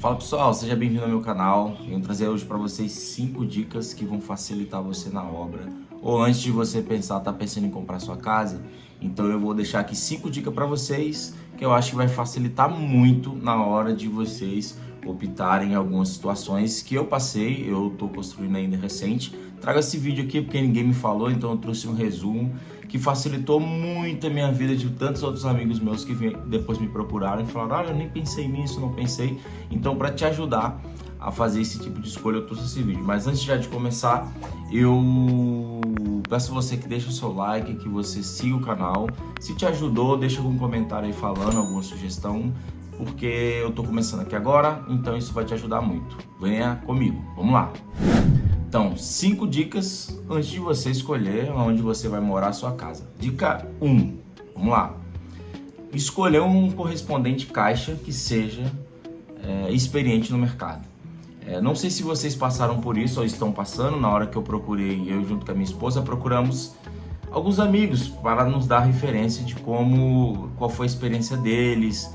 Fala pessoal, seja bem-vindo ao meu canal. Eu vim trazer hoje para vocês 5 dicas que vão facilitar você na obra. Ou antes de você tá pensando em comprar sua casa, então eu vou deixar aqui 5 dicas para vocês que eu acho que vai facilitar muito na hora de vocês optarem em algumas situações que eu passei, eu tô construindo ainda recente. Trago esse vídeo aqui porque ninguém me falou, então eu trouxe um resumo que facilitou muito a minha vida de tantos outros amigos meus que depois me procuraram e falaram: eu nem pensei nisso, não pensei. Então, para te ajudar a fazer esse tipo de escolha, eu trouxe esse vídeo. Mas antes já de começar, eu peço você que deixe o seu like, que você siga o canal. Se te ajudou, deixa algum comentário aí falando, alguma sugestão, porque eu tô começando aqui agora, então isso vai te ajudar muito. Venha comigo, vamos lá! Então, 5 dicas antes de você escolher onde você vai morar a sua casa. Dica 1, vamos lá. Escolher um correspondente caixa que seja experiente no mercado. Não sei se vocês passaram por isso ou estão passando. Na hora que eu procurei, eu junto com a minha esposa, procuramos alguns amigos para nos dar referência de qual foi a experiência deles,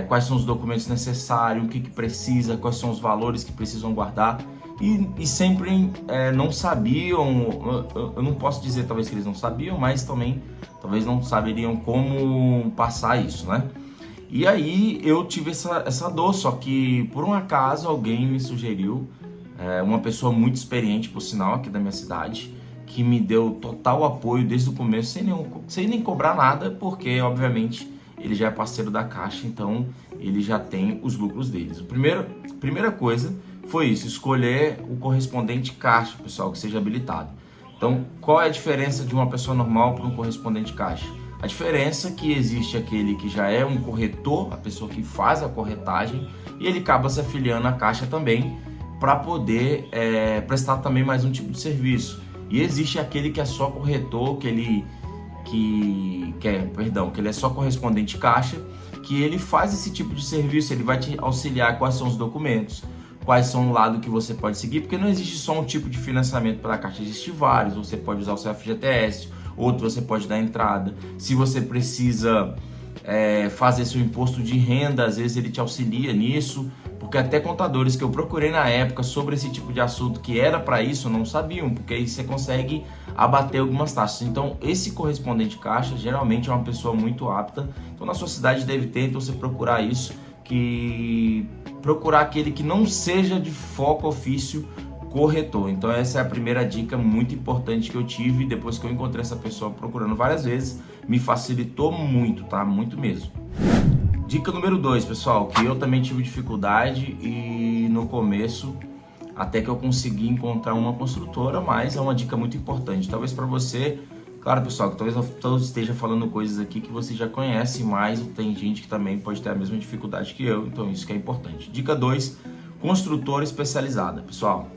quais são os documentos necessários, o que precisa, quais são os valores que precisam guardar. E sempre não sabiam, eu não posso dizer talvez que eles não sabiam, mas também talvez não saberiam como passar isso, né? E aí eu tive essa dor, só que por um acaso alguém me sugeriu, uma pessoa muito experiente, por sinal, aqui da minha cidade, que me deu total apoio desde o começo, sem nem cobrar nada, porque obviamente ele já é parceiro da Caixa, então ele já tem os lucros deles. Primeira coisa foi isso, escolher o correspondente caixa, pessoal, que seja habilitado. Então, qual é a diferença de uma pessoa normal para um correspondente caixa? A diferença é que existe aquele que já é um corretor, a pessoa que faz a corretagem, e ele acaba se afiliando à Caixa também para poder prestar também mais um tipo de serviço. E existe aquele que é só corretor, que ele é só correspondente caixa, que ele faz esse tipo de serviço, ele vai te auxiliar quais são os documentos, quais são o lado que você pode seguir, porque não existe só um tipo de financiamento pela Caixa, existe vários. Você pode usar o seu FGTS, outro você pode dar entrada. Se você precisa fazer seu imposto de renda, às vezes ele te auxilia nisso, porque até contadores que eu procurei na época sobre esse tipo de assunto que era para isso não sabiam, porque aí você consegue abater algumas taxas. Então esse correspondente caixa geralmente é uma pessoa muito apta, então na sua cidade deve ter, então você procurar isso, procurar aquele que não seja de foco ofício corretor. Então essa é a primeira dica muito importante que eu tive depois que eu encontrei essa pessoa procurando várias vezes, me facilitou muito, tá? Muito mesmo. Dica número 2, pessoal, que eu também tive dificuldade e no começo até que eu consegui encontrar uma construtora, mas é uma dica muito importante. Talvez para você, claro, pessoal, que talvez eu esteja falando coisas aqui que você já conhece, mas tem gente que também pode ter a mesma dificuldade que eu, então isso que é importante. Dica 2, construtora especializada. Pessoal,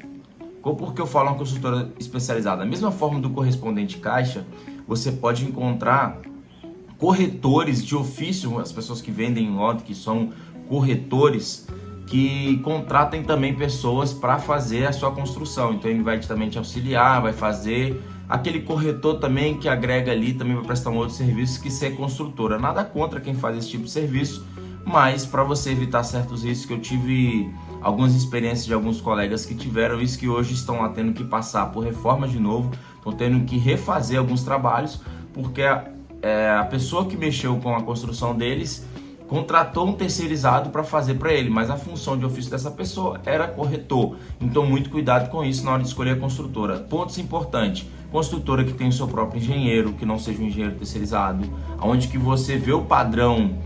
por que eu falo uma construtora especializada? Da mesma forma do correspondente caixa, você pode encontrar corretores de ofício, as pessoas que vendem lote, que são corretores, que contratem também pessoas para fazer a sua construção. Então ele vai também te auxiliar, vai fazer aquele corretor também que agrega ali, também vai prestar um outro serviço que ser construtora. Nada contra quem faz esse tipo de serviço, mas para você evitar certos riscos, que eu tive algumas experiências de alguns colegas que tiveram isso, que hoje estão lá tendo que passar por reformas de novo, estão tendo que refazer alguns trabalhos, porque a pessoa que mexeu com a construção deles contratou um terceirizado para fazer para ele, mas a função de ofício dessa pessoa era corretor. Então muito cuidado com isso na hora de escolher a construtora. Pontos importantes: construtora que tem o seu próprio engenheiro, que não seja um engenheiro terceirizado, onde que você vê o padrão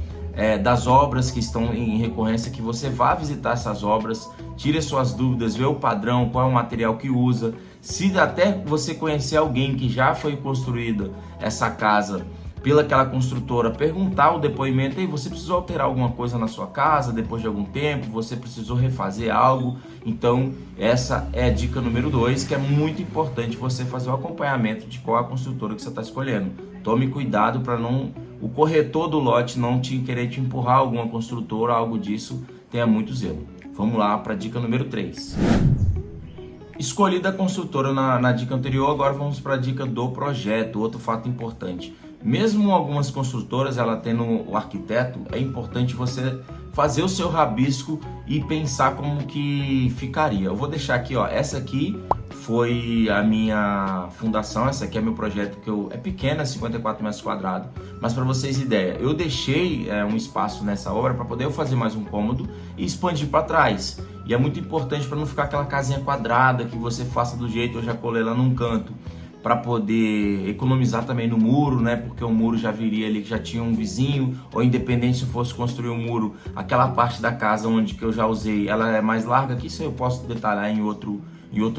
das obras que estão em recorrência, que você vá visitar essas obras, tire as suas dúvidas, vê o padrão, qual é o material que usa. Se até você conhecer alguém que já foi construída essa casa pelaquela construtora, perguntar o depoimento: e você precisou alterar alguma coisa na sua casa depois de algum tempo, você precisou refazer algo? Então essa é a dica número 2, que é muito importante você fazer o acompanhamento de qual a construtora que você está escolhendo. Tome cuidado para o corretor do lote não querer te empurrar alguma construtora, algo disso, tenha muito zelo. Vamos lá para a dica número 3. Escolhida a construtora na dica anterior, agora vamos para a dica do projeto, outro fato importante. Mesmo algumas construtoras, ela tendo o arquiteto, é importante você fazer o seu rabisco e pensar como que ficaria. Eu vou deixar aqui, ó, essa aqui foi a minha fundação, essa aqui é meu projeto que é pequena, 54 metros quadrados, mas para vocês ideia, eu deixei um espaço nessa obra para poder eu fazer mais um cômodo e expandir para trás. E é muito importante para não ficar aquela casinha quadrada que você faça do jeito, eu já colei lá num canto, para poder economizar também no muro, né? Porque o muro já viria ali que já tinha um vizinho, ou independente se fosse construir um muro, aquela parte da casa onde que eu já usei, ela é mais larga, que isso eu posso detalhar em outro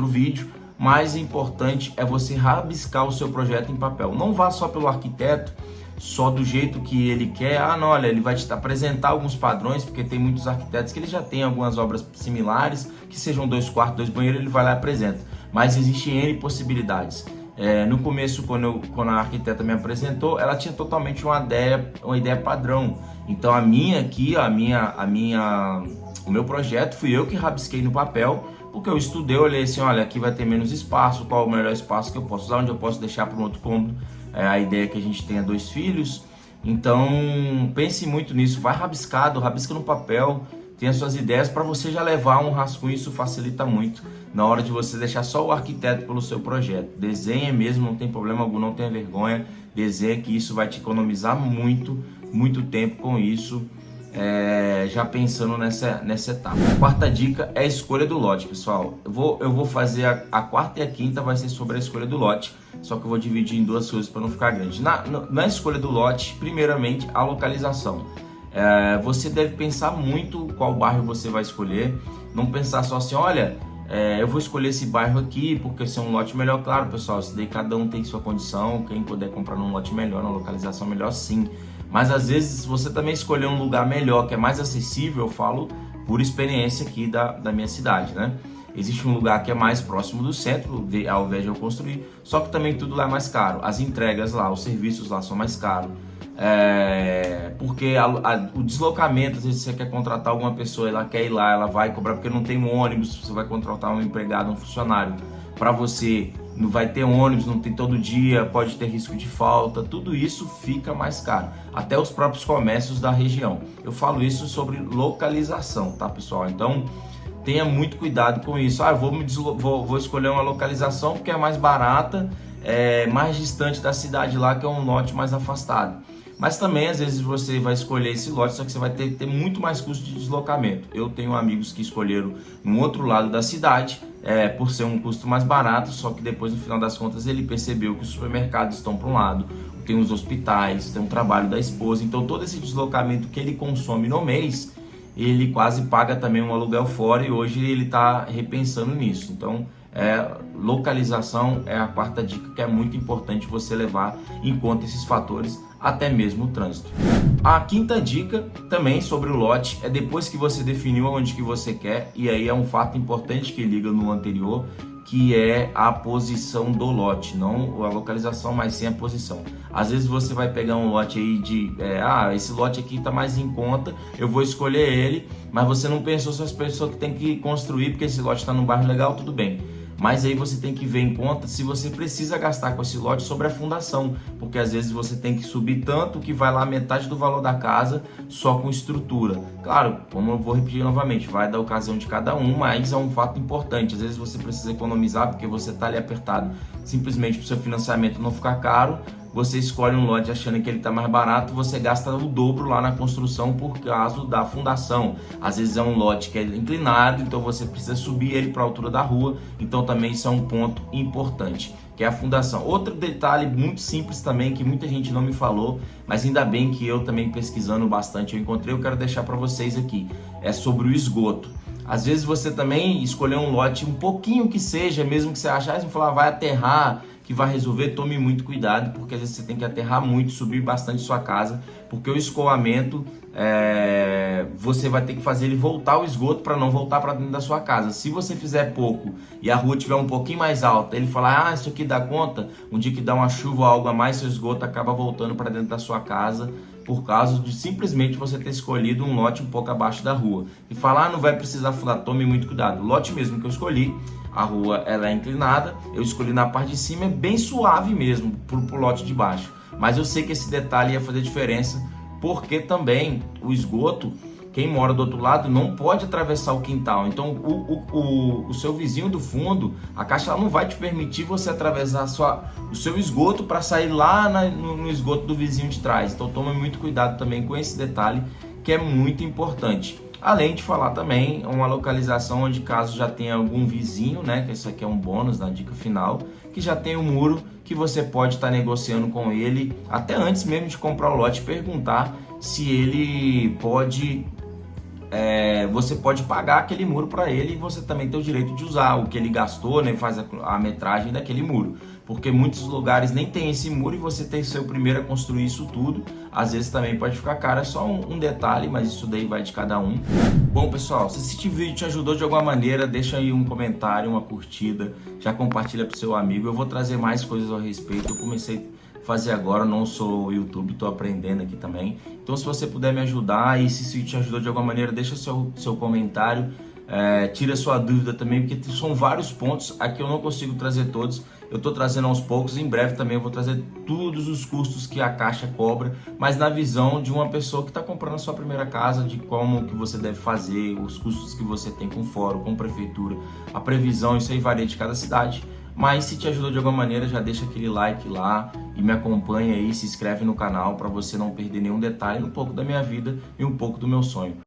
vídeo. Mais importante é você rabiscar o seu projeto em papel. Não vá só pelo arquiteto, só do jeito que ele quer. Ah, não, olha, ele vai te apresentar alguns padrões, porque tem muitos arquitetos que ele já tem algumas obras similares, que sejam 2 quartos, 2 banheiros, ele vai lá e apresenta. Mas existem N possibilidades. No começo, quando a arquiteta me apresentou, ela tinha totalmente uma ideia padrão. Então a minha aqui, o meu projeto, fui eu que rabisquei no papel, porque eu estudei, olhei assim, olha, aqui vai ter menos espaço, qual é o melhor espaço que eu posso usar, onde eu posso deixar para um outro cômodo. A ideia é que a gente tenha 2 filhos, então pense muito nisso, vai rabiscado, rabisca no papel, tenha suas ideias para você já levar um rascunho, isso facilita muito na hora de você deixar só o arquiteto pelo seu projeto. Desenhe mesmo, não tem problema algum, não tenha vergonha, desenhe, que isso vai te economizar muito tempo com isso. Já pensando nessa etapa. A quarta dica é a escolha do lote, pessoal. Eu vou fazer a quarta e a quinta vai ser sobre a escolha do lote, só que eu vou dividir em 2 coisas para não ficar grande. Na escolha do lote, primeiramente a localização. Você deve pensar muito qual bairro você vai escolher, não pensar só assim, olha, eu vou escolher esse bairro aqui porque esse é um lote melhor. Claro, pessoal, isso daí cada um tem sua condição, quem puder comprar num lote melhor, numa localização melhor, sim. Mas às vezes você também escolher um lugar melhor, que é mais acessível, eu falo por experiência aqui da minha cidade, né? Existe um lugar que é mais próximo do centro, ao invés de eu construir, só que também tudo lá é mais caro. As entregas lá, os serviços lá são mais caros. Porque o deslocamento, às vezes você quer contratar alguma pessoa, ela quer ir lá, ela vai cobrar porque não tem um ônibus, você vai contratar um empregado, um funcionário, para você não vai ter ônibus, não tem todo dia, pode ter risco de falta, tudo isso fica mais caro, até os próprios comércios da região. Eu falo isso sobre localização, tá, pessoal? Então tenha muito cuidado com isso. Vou escolher uma localização porque é mais barata, mais distante da cidade lá, que é um lote mais afastado. Mas também, às vezes, você vai escolher esse lote, só que você vai ter muito mais custo de deslocamento. Eu tenho amigos que escolheram no outro lado da cidade, por ser um custo mais barato, só que depois, no final das contas, ele percebeu que os supermercados estão para um lado, tem os hospitais, tem o trabalho da esposa, então todo esse deslocamento que ele consome no mês, ele quase paga também um aluguel fora, e hoje ele está repensando nisso. Então, localização é a quarta dica, que é muito importante você levar em conta esses fatores, até mesmo o trânsito. A quinta dica também sobre o lote é depois que você definiu onde que você quer, e aí é um fato importante que liga no anterior, que é a posição do lote, não a localização, mas sim a posição. Às vezes você vai pegar um lote aí esse lote aqui está mais em conta, eu vou escolher ele, mas você não pensou se as pessoas que tem que construir, porque esse lote está num bairro legal, tudo bem. Mas aí você tem que ver em conta se você precisa gastar com esse lote sobre a fundação, porque às vezes você tem que subir tanto que vai lá metade do valor da casa só com estrutura. Claro, como eu vou repetir novamente, vai da ocasião de cada um, mas é um fato importante. Às vezes você precisa economizar porque você está ali apertado, simplesmente para o seu financiamento não ficar caro. Você escolhe um lote achando que ele está mais barato, você gasta o dobro lá na construção por causa da fundação. Às vezes é um lote que é inclinado, então você precisa subir ele para a altura da rua, então também isso é um ponto importante, que é a fundação. Outro detalhe muito simples também, que muita gente não me falou, mas ainda bem que eu também pesquisando bastante eu encontrei, eu quero deixar para vocês aqui, é sobre o esgoto. Às vezes você também escolher um lote um pouquinho que seja, mesmo que você achasse e falar vai aterrar, que vai resolver, tome muito cuidado, porque às vezes você tem que aterrar muito, subir bastante sua casa, porque o escoamento, você vai ter que fazer ele voltar o esgoto para não voltar para dentro da sua casa. Se você fizer pouco e a rua estiver um pouquinho mais alta, ele falar, isso aqui dá conta, um dia que dá uma chuva ou algo a mais, seu esgoto acaba voltando para dentro da sua casa, por causa de simplesmente você ter escolhido um lote um pouco abaixo da rua. E falar, não vai precisar fundar, tome muito cuidado. O lote mesmo que eu escolhi, a rua ela é inclinada, eu escolhi na parte de cima, é bem suave mesmo pro lote de baixo. Mas eu sei que esse detalhe ia fazer diferença, porque também o esgoto, quem mora do outro lado não pode atravessar o quintal. Então o seu vizinho do fundo, a Caixa não vai te permitir você atravessar o seu esgoto para sair lá no esgoto do vizinho de trás. Então tome muito cuidado também com esse detalhe, que é muito importante. Além de falar também uma localização onde, caso já tenha algum vizinho, né, que isso aqui é um bônus na dica final, que já tem um muro, que você pode estar negociando com ele até antes mesmo de comprar o lote, perguntar se ele pode, você pode pagar aquele muro para ele, e você também tem o direito de usar o que ele gastou, né, faz a metragem daquele muro, porque muitos lugares nem tem esse muro e você tem que ser o primeiro a construir isso tudo. Às vezes também pode ficar caro, é só um detalhe, mas isso daí vai de cada um. Bom, pessoal, se esse vídeo te ajudou de alguma maneira, deixa aí um comentário, uma curtida, já compartilha para o seu amigo. Eu vou trazer mais coisas ao respeito. Eu comecei a fazer agora, não sou YouTube, estou aprendendo aqui também. Então, se você puder me ajudar, e se isso te ajudou de alguma maneira, deixa seu comentário, tira sua dúvida também, porque são vários pontos. Aqui eu não consigo trazer todos, eu estou trazendo aos poucos. Em breve também eu vou trazer todos os custos que a Caixa cobra, mas na visão de uma pessoa que está comprando a sua primeira casa, de como que você deve fazer, os custos que você tem com fórum, com prefeitura, a previsão, isso aí varia de cada cidade. Mas se te ajudou de alguma maneira, já deixa aquele like lá e me acompanha aí, se inscreve no canal para você não perder nenhum detalhe, um pouco da minha vida e um pouco do meu sonho.